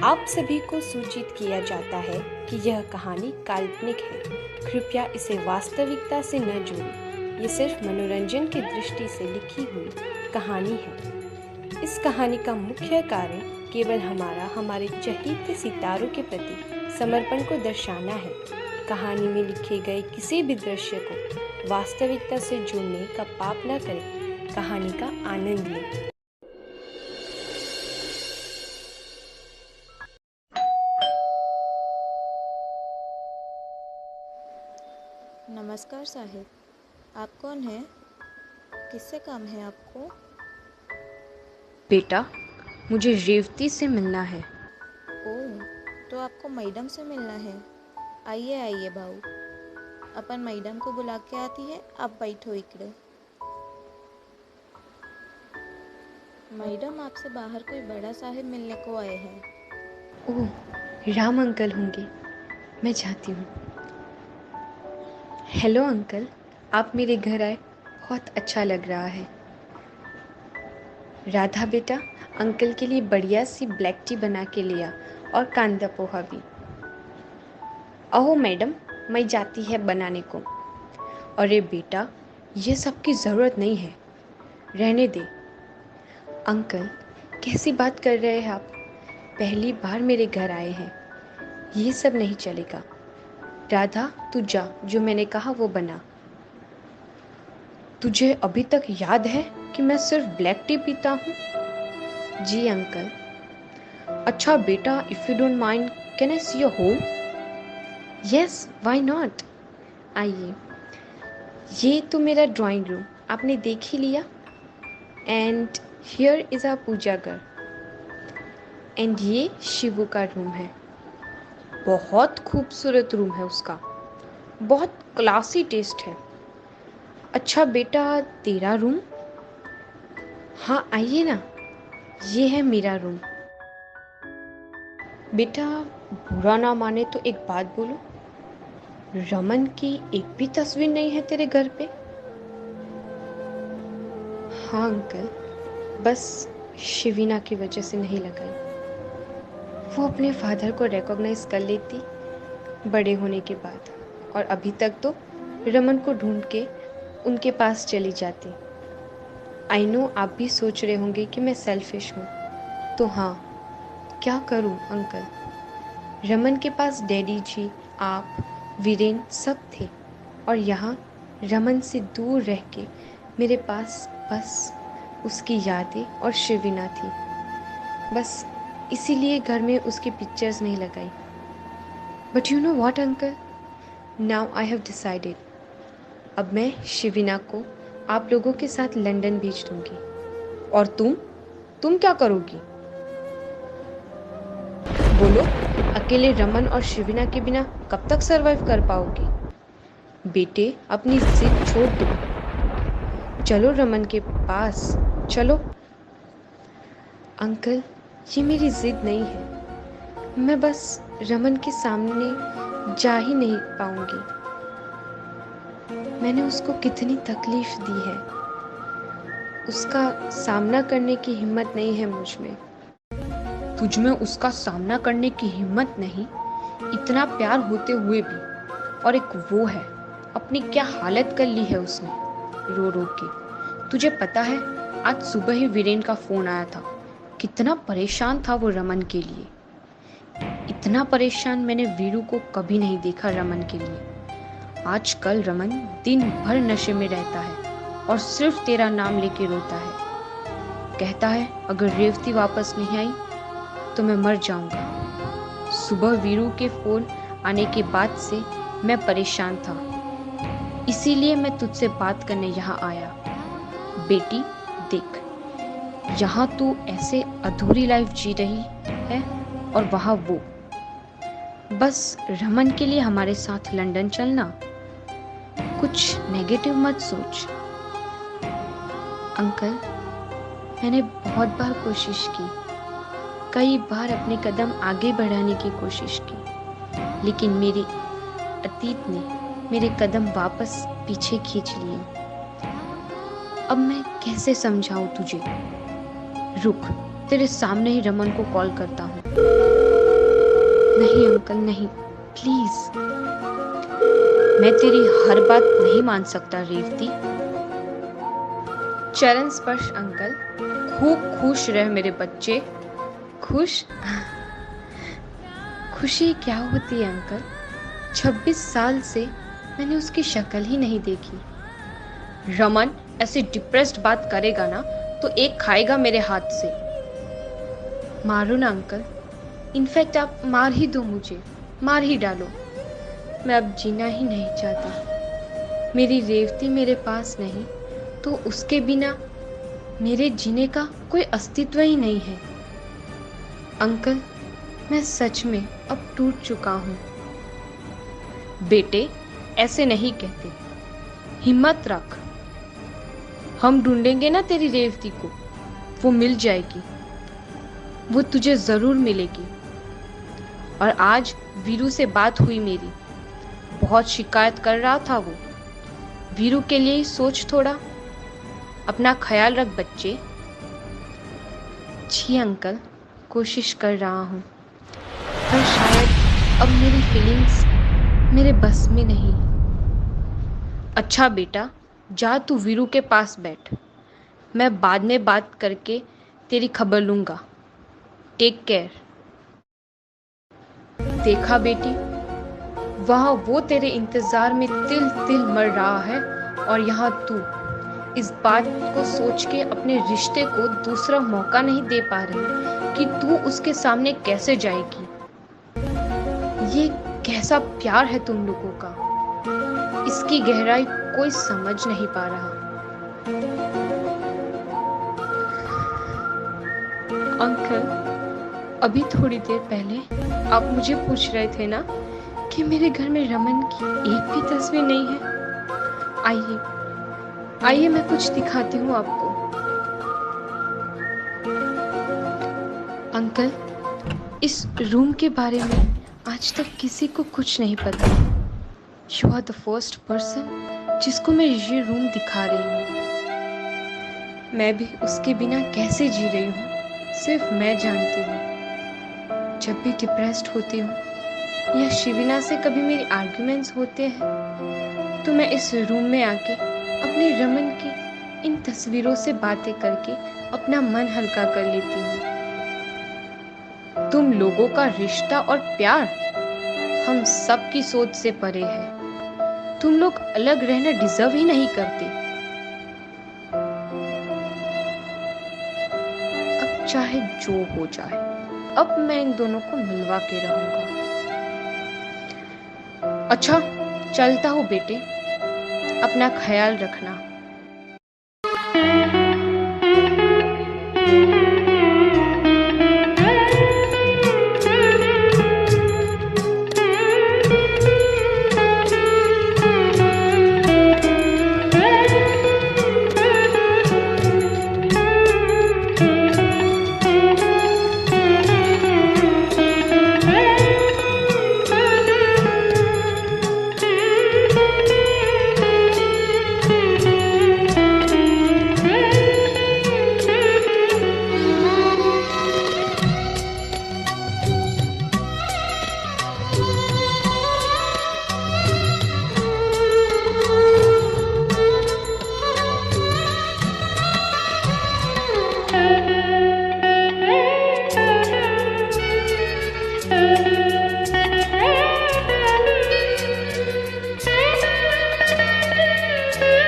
आप सभी को सूचित किया जाता है कि यह कहानी काल्पनिक है। कृपया इसे वास्तविकता से न जोड़ें। ये सिर्फ मनोरंजन की दृष्टि से लिखी हुई कहानी है। इस कहानी का मुख्य कारण केवल हमारे चहेते सितारों के प्रति समर्पण को दर्शाना है। कहानी में लिखे गए किसी भी दृश्य को वास्तविकता से जोड़ने का पाप न करें। कहानी का आनंद लें। नमस्कार साहिब, आप कौन हैं? किससे काम है आपको? बेटा, मुझे रेवती से मिलना है। ओह, तो आपको मैडम से मिलना है। आइए आइए भाऊ, अपन मैडम को बुला के आती है, आप बैठो इकड़े। मैडम, आपसे बाहर कोई बड़ा साहिब मिलने को आए हैं। ओह, राम अंकल होंगे। मैं जाती हूँ। हेलो अंकल, आप मेरे घर आए, बहुत अच्छा लग रहा है। राधा बेटा, अंकल के लिए बढ़िया सी ब्लैक टी बना के लिया और कांदा पोहा भी। ओह मैडम, मैं जाती है बनाने को। अरे बेटा, ये सब की ज़रूरत नहीं है, रहने दे। अंकल, कैसी बात कर रहे हैं आप? पहली बार मेरे घर आए हैं, ये सब नहीं चलेगा। राधा, तू जा, जो मैंने कहा वो बना। तुझे अभी तक याद है कि मैं सिर्फ ब्लैक टी पीता हूँ? जी अंकल। अच्छा बेटा, if you don't mind, can I see your home? Yes, why not. आइए, ये तो मेरा ड्राइंग रूम आपने देख ही लिया। एंड हियर इज़ आवर पूजा घर। एंड ये शिवू का रूम है। बहुत खूबसूरत रूम है उसका, बहुत क्लासी टेस्ट है। अच्छा बेटा, तेरा रूम? हाँ आइए ना, ये है मेरा रूम। बेटा, बुरा ना माने तो एक बात बोलो, रमन की एक भी तस्वीर नहीं है तेरे घर पे? हाँ अंकल, बस शिवीना की वजह से नहीं लगाई। वो अपने फादर को रिकॉग्नाइज कर लेती बड़े होने के बाद, और अभी तक तो रमन को ढूंढ के उनके पास चली जाती। आई नो आप भी सोच रहे होंगे कि मैं सेल्फिश हूँ, तो हाँ, क्या करूँ अंकल। रमन के पास डैडी जी, आप, वीरेन सब थे, और यहाँ रमन से दूर रह के मेरे पास बस उसकी यादें और शिविना थी। बस इसीलिए घर में उसकी पिक्चर्स नहीं लगाई। But you know what uncle, now I have decided, अब मैं शिविना को आप लोगों के साथ लंदन भेज दूंगी। और तुम क्या करोगी? बोलो, अकेले रमन और शिविना के बिना कब तक सरवाइव कर पाओगी? बेटे, अपनी जिद छोड़ दो, चलो रमन के पास चलो। अंकल, ये मेरी जिद नहीं है, मैं बस रमन के सामने जा ही नहीं पाऊंगी। मैंने उसको कितनी तकलीफ दी है, उसका सामना करने की हिम्मत नहीं है मुझ में। तुझ में उसका सामना करने की हिम्मत नहीं, इतना प्यार होते हुए भी। और एक वो है, अपनी क्या हालत कर ली है उसने, रो रो के। तुझे पता है, आज सुबह ही वीरेन का फोन आया था। कितना परेशान था वो रमन के लिए। इतना परेशान मैंने वीरू को कभी नहीं देखा रमन के लिए। आजकल रमन दिन भर नशे में रहता है और सिर्फ तेरा नाम लेके रोता है। कहता है अगर रेवती वापस नहीं आई तो मैं मर जाऊंगा। सुबह वीरू के फोन आने के बाद से मैं परेशान था, इसीलिए मैं तुझसे बात करने यहाँ आया। बेटी देख, यहाँ तू ऐसे अधूरी लाइफ जी रही है, और वहाँ वो। बस रमन के लिए हमारे साथ लंदन चलना। कुछ नेगेटिव मत सोच। अंकल, मैंने बहुत बार कोशिश की, कई बार अपने कदम आगे बढ़ाने की कोशिश की, लेकिन मेरे अतीत ने मेरे कदम वापस पीछे खींच लिए। अब मैं कैसे समझाऊं तुझे? रुक, तेरे सामने ही रमन को कॉल करता हूँ। नहीं अंकल, नहीं, प्लीज। मैं तेरी हर बात नहीं मान सकता रेवती। चरण स्पर्श अंकल। खूब खुश रह मेरे बच्चे। खुश? खुशी क्या होती है अंकल? 26 साल से मैंने उसकी शक्ल ही नहीं देखी। रमन ऐसे डिप्रेस्ड बात करेगा ना तो एक खाएगा मेरे हाथ से। मारो ना अंकल, इनफैक्ट आप मार ही दो मुझे, मार ही डालो। मैं अब जीना ही नहीं चाहता। मेरी रेवती मेरे पास नहीं तो उसके बिना मेरे जीने का कोई अस्तित्व ही नहीं है। अंकल, मैं सच में अब टूट चुका हूँ। बेटे, ऐसे नहीं कहते। हिम्मत रख। हम ढूंढेंगे ना तेरी रेवती को, वो मिल जाएगी। वो तुझे जरूर मिलेगी। और आज वीरू से बात हुई मेरी, बहुत शिकायत कर रहा था वो। वीरू के लिए ही सोच थोड़ा। अपना ख्याल रख बच्चे। जी अंकल, कोशिश कर रहा हूँ, पर शायद अब मेरी फीलिंग्स मेरे बस में नहीं। अच्छा बेटा, जा तू वीरू के पास बैठ। मैं बाद में बात करके तेरी खबर लूँगा। Take care. देखा बेटी, वहाँ वो तेरे इंतज़ार में तिल तिल मर रहा है और यहाँ तू इस बात को सोच के अपने रिश्ते को दूसरा मौका नहीं दे पा रही कि तू उसके सामने कैसे जाएगी। ये कैसा प्यार है तुम लोगों का, इसकी गहराई कोई समझ नहीं पा रहा। अंकल, अभी थोड़ी देर पहले आप मुझे पूछ रहे थे ना कि मेरे घर में रमन की एक भी तस्वीर नहीं है। आइए आइए, मैं कुछ दिखाती हूँ आपको। अंकल, इस रूम के बारे में आज तक किसी को कुछ नहीं पता। You are the first person जिसको मैं ये रूम दिखा रही हूँ। मैं भी उसके बिना कैसे जी रही हूँ सिर्फ मैं जानती हूँ। जब भी डिप्रेस्ड होती हूँ या शिविना से कभी मेरी आर्ग्यूमेंट्स होते हैं तो मैं इस रूम में आके अपने रमन की इन तस्वीरों से बातें करके अपना मन हल्का कर लेती हूँ। तुम लोगों का रिश्ता और प्यार हम सब की सोच से परे है। तुम लोग अलग रहना डिजर्व ही नहीं करते। अब चाहे जो हो जाए, अब मैं इन दोनों को मिलवा के रहूंगा। अच्छा, चलता हूँ बेटे, अपना ख्याल रखना।